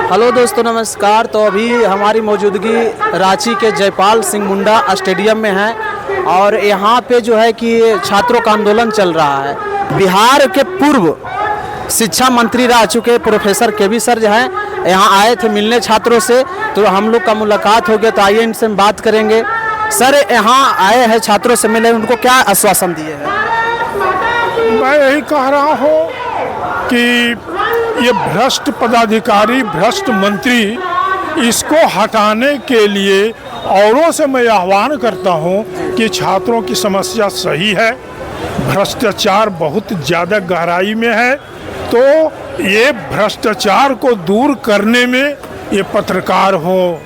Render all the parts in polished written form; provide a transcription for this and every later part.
Hello दोस्तों, नमस्कार। तो अभी हमारी मौजूदगी रांची के जयपाल सिंह मुंडा स्टेडियम में है और यहाँ पे जो है कि छात्रों का आंदोलन चल रहा है। बिहार के पूर्व शिक्षा मंत्री रह चुके प्रोफेसर केवी सर जो हैं यहाँ आए थे मिलने छात्रों से, तो हम लोग का मुलाकात हो गया। तो आइए इनसे हम बात करेंगे। सर, यहाँ आए हैं छात्रों से मिले, उनको क्या आश्वासन दिए हैं? मैं यही कह रहा हूँ कि ये भ्रष्ट पदाधिकारी, भ्रष्ट मंत्री, इसको हटाने के लिए औरों से मैं आह्वान करता हूँ कि छात्रों की समस्या सही है, भ्रष्टाचार बहुत ज़्यादा गहराई में है। तो ये भ्रष्टाचार को दूर करने में ये पत्रकार हों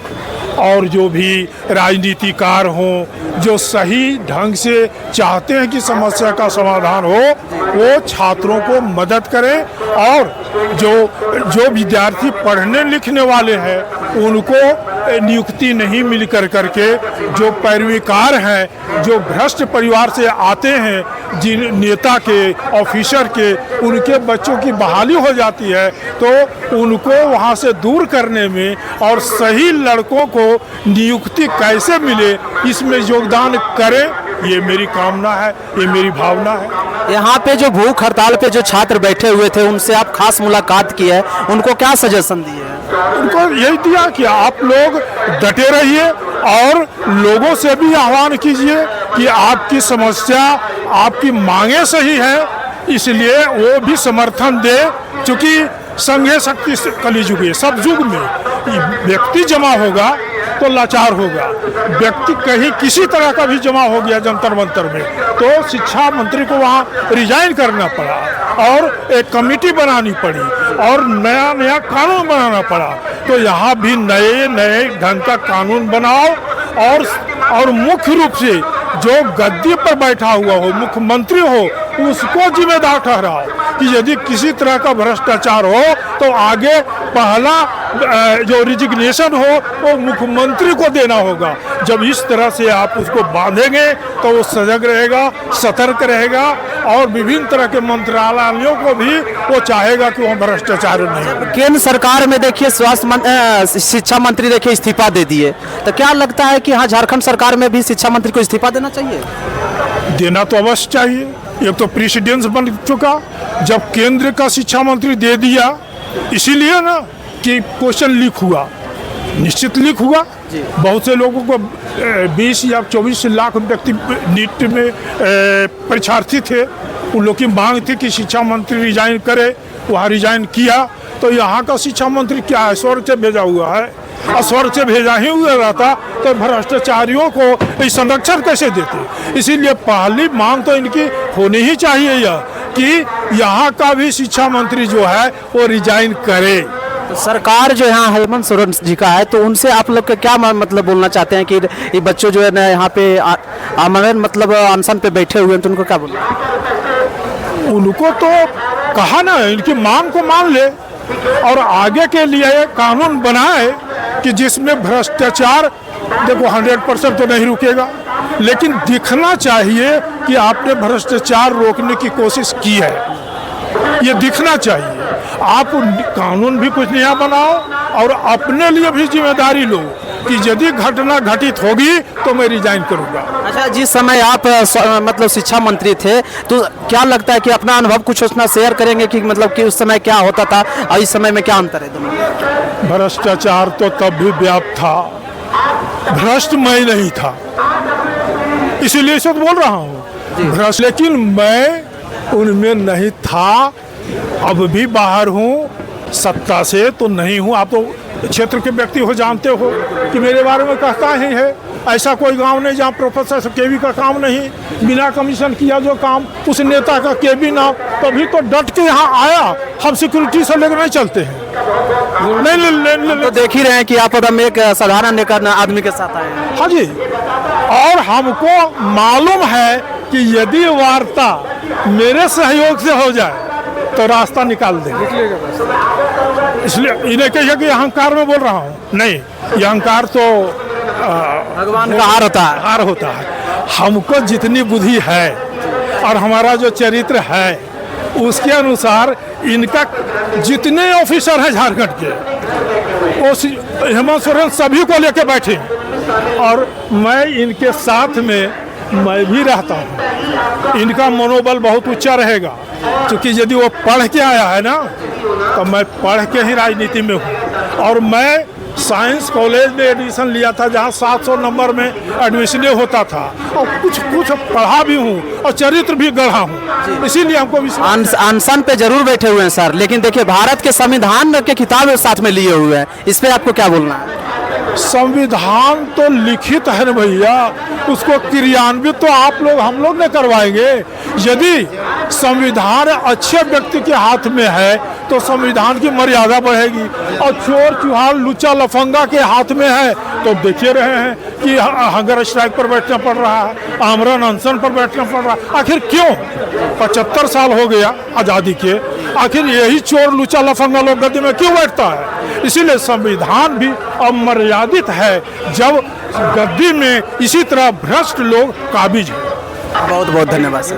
और जो भी राजनीतिकार हों, जो सही ढंग से चाहते हैं कि समस्या का समाधान हो, वो छात्रों को मदद करें। और जो विद्यार्थी पढ़ने लिखने वाले हैं उनको नियुक्ति नहीं मिल करके, जो पैरवीकार हैं, जो भ्रष्ट परिवार से आते हैं, जिन नेता के, ऑफिसर के, उनके बच्चों की बहाली हो जाती है, तो उनको वहाँ से दूर करने में और सही लड़कों को नियुक्ति कैसे मिले, इसमें योगदान करें। ये मेरी कामना है, ये मेरी भावना है। यहाँ पे जो भूख हड़ताल पे जो छात्र बैठे हुए थे उनसे आप खास मुलाकात की है, उनको क्या सजेशन दिए हैं? उनको यही दिया कि आप लोग डटे रहिए और लोगों से भी आह्वान कीजिए कि आपकी समस्या, आपकी मांगे सही है, इसलिए वो भी समर्थन दे। क्योंकि संघे शक्ति कलयुग है, सब युग में व्यक्ति जमा होगा तो लाचार होगा। व्यक्ति कहीं किसी तरह का भी जमा हो गया जंतर मंतर में, तो शिक्षा मंत्री को वहाँ रिजाइन करना पड़ा और एक कमेटी बनानी पड़ी और नया नया कानून बनाना पड़ा। तो यहाँ भी नए नए ढंग का कानून बनाओ और मुख्य रूप से जो गद्दी पर बैठा हुआ हो, मुख्यमंत्री हो, उसको जिम्मेदार ठहराओ कि यदि किसी तरह का भ्रष्टाचार हो तो आगे पहला जो रिजिग्नेशन हो वो मुख्यमंत्री को देना होगा। जब इस तरह से आप उसको बांधेंगे तो वो सजग रहेगा, सतर्क रहेगा और विभिन्न तरह के मंत्रालयों को भी वो चाहेगा कि वहाँ भ्रष्टाचार नहीं हो। केंद्र सरकार में देखिए शिक्षा मंत्री देखिए इस्तीफा दे दिए, तो क्या लगता है कि हाँ झारखंड सरकार में भी शिक्षा मंत्री को इस्तीफा देना चाहिए? देना तो अवश्य चाहिए। एक तो प्रेसिडेंस बन चुका, जब केंद्र का शिक्षा मंत्री दे दिया, इसीलिए ना कि क्वेश्चन लीक हुआ, निश्चित लीक हुआ। बहुत से लोगों को 20 या 24 लाख व्यक्ति नीट में परीक्षार्थी थे, उन लोग की मांग थी कि शिक्षा मंत्री रिजाइन करे, वहाँ रिजाइन किया। तो यहाँ का शिक्षा मंत्री क्या है, स्वर्ग से भेजा हुआ है, और स्वर्ग से भेजा ही हुआ रहता तो भ्रष्टाचारियों को संरक्षण कैसे देते। इसीलिए पहली मांग तो इनकी होनी ही चाहिए यह कि यहाँ का भी शिक्षा मंत्री जो है वो रिजाइन करे। तो सरकार जो यहाँ हेमंत सोरेन जी का है, तो उनसे आप लोग का क्या मतलब बोलना चाहते हैं कि ये बच्चों जो है ना यहाँ पे आमरण मतलब अनशन पे बैठे हुए हैं, तो उनको क्या बोलना? उनको तो कहा ना, इनकी मांग को मान ले और आगे के लिए कानून बनाए कि जिसमें भ्रष्टाचार, देखो 100% तो नहीं रुकेगा, लेकिन दिखना चाहिए कि आपने भ्रष्टाचार रोकने की कोशिश की है, ये दिखना चाहिए। आप कानून भी कुछ नया बनाओ और अपने लिए भी जिम्मेदारी लो कि यदि घटना घटित होगी तो मैं रिजाइन करूंगा। अच्छा, जिस समय आप मतलब शिक्षा मंत्री थे, तो क्या लगता है कि अपना अनुभव कुछ उसमें शेयर करेंगे कि मतलब कि उस समय क्या होता था और इस समय में क्या अंतर है दोनों? भ्रष्टाचार तो तब भी व्याप्त था, भ्रष्ट मैं नहीं था, इसीलिए इसे बोल रहा हूँ भ्रष्ट, लेकिन मैं उनमें नहीं था। अब भी बाहर हूँ, सत्ता से तो नहीं हूँ। आप तो क्षेत्र के व्यक्ति हो, जानते हो कि मेरे बारे में कहता ही है। ऐसा कोई गांव नहीं जहां प्रोफेसर केवी का काम नहीं, बिना कमीशन किया जो काम उस नेता का केवी ना, तभी तो डट के यहाँ आया। हम सिक्योरिटी से लेकर नहीं चलते हैं। नहीं, तो देख ही रहे हैं कि आप एक साधारण आदमी के साथ आए हैं। हाँ जी, और हमको मालूम है कि यदि वार्ता मेरे सहयोग से हो जाए तो रास्ता निकाल देंगे। इसलिए इन्हें कहिए कि अहंकार में बोल रहा हूँ, नहीं, ये अहंकार तो भगवान का हार होता है। हमको जितनी बुद्धि है और हमारा जो चरित्र है उसके अनुसार इनका जितने ऑफिसर हैं झारखंड के, वो हेमंत सोरेन सभी को लेके बैठे हैं। और मैं इनके साथ में मैं भी रहता हूँ। इनका मनोबल बहुत ऊंचा रहेगा, क्योंकि यदि वो पढ़ के आया है ना, तो मैं पढ़ के ही राजनीति में हूँ। और मैं साइंस कॉलेज में एडमिशन लिया था, जहाँ 700 नंबर में एडमिशन होता था, और कुछ पढ़ा भी हूँ और चरित्र भी गढ़ा हूँ, इसीलिए हमको विश्वास। अनशन पे जरूर बैठे हुए हैं सर, लेकिन देखिए भारत के संविधान के किताब साथ में लिए हुए हैं, इस पे आपको क्या बोलना है? संविधान तो लिखित है ना भैया, उसको क्रियान्वित तो आप लोग हम लोग ने करवाएंगे। यदि संविधान अच्छे व्यक्ति के हाथ में है तो संविधान की मर्यादा बढ़ेगी, और चोर चुहार लुच्चा लफंगा के हाथ में है तो देखिए रहे हैं कि हंगर स्ट्राइक पर बैठना पड़ रहा है, आमरण अनशन पर बैठना पड़ रहा है। आखिर क्यों? 75 साल हो गया आज़ादी के, आखिर यही चोर लुच्चा लफंगा लोग गद्दी में क्यों बैठता है? इसीलिए संविधान भी अमर्यादित है जब गद्दी में इसी तरह भ्रष्ट लोग काबिज हैं। बहुत बहुत धन्यवाद सर।